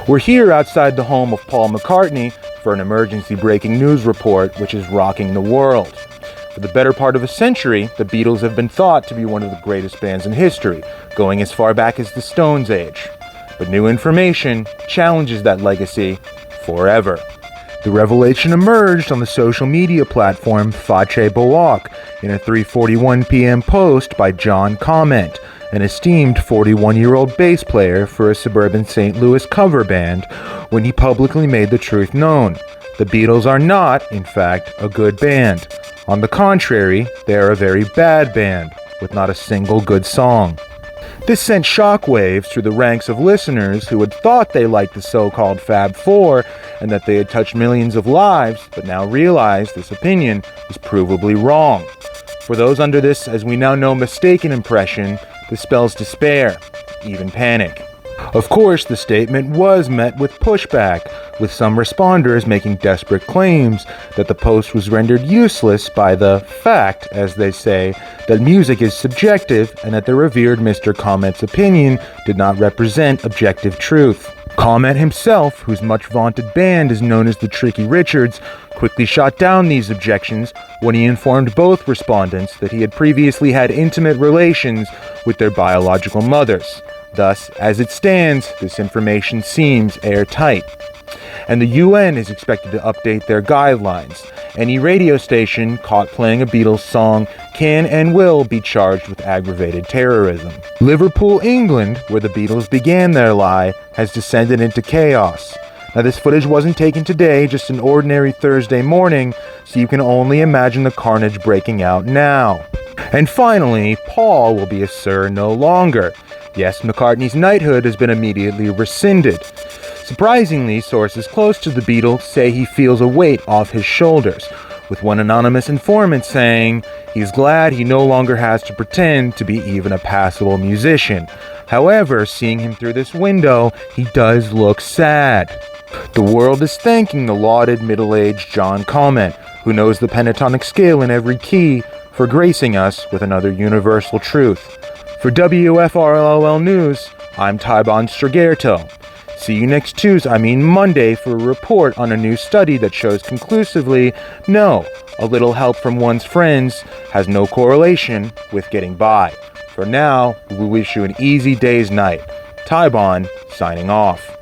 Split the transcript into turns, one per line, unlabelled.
We're here outside the home of Paul McCartney for an emergency breaking news report which is rocking the world. For the better part of a century, the Beatles have been thought to be one of the greatest bands in history, going as far back as the Stones Age. But new information challenges that legacy forever. The revelation emerged on the social media platform Face Boak in a 3:41 p.m. post by John Comment, an esteemed 41-year-old bass player for a suburban St. Louis cover band, when he publicly made the truth known. The Beatles are not, in fact, a good band. On the contrary, they are a very bad band, with not a single good song. This sent shockwaves through the ranks of listeners who had thought they liked the so-called Fab Four and that they had touched millions of lives, but now realized this opinion was provably wrong. For those under this, as we now know, mistaken impression, this spells despair, even panic. Of course, the statement was met with pushback, with some responders making desperate claims that the post was rendered useless by the fact, as they say, that music is subjective and that the revered Mr. Comment's opinion did not represent objective truth. Comment himself, whose much vaunted band is known as the Tricky Richards, quickly shot down these objections when he informed both respondents that he had previously had intimate relations with their biological mothers. Thus, as it stands, this information seems airtight. And the UN is expected to update their guidelines. Any radio station caught playing a Beatles song can and will be charged with aggravated terrorism. Liverpool, England, where the Beatles began their lie, has descended into chaos. Now, this footage wasn't taken today, just an ordinary Thursday morning, so you can only imagine the carnage breaking out now. And finally, Paul will be a Sir no longer. Yes, McCartney's knighthood has been immediately rescinded. Surprisingly, sources close to the Beatles say he feels a weight off his shoulders, with one anonymous informant saying he's glad he no longer has to pretend to be even a passable musician. However, seeing him through this window, he does look sad. The world is thanking the lauded middle-aged John Comment, who knows the pentatonic scale in every key, for gracing us with another universal truth. For WFRLOL News, I'm Tybon Strigerto. See you next Monday for a report on a new study that shows conclusively, no, a little help from one's friends has no correlation with getting by. For now, we wish you an easy day's night. Tybon, signing off.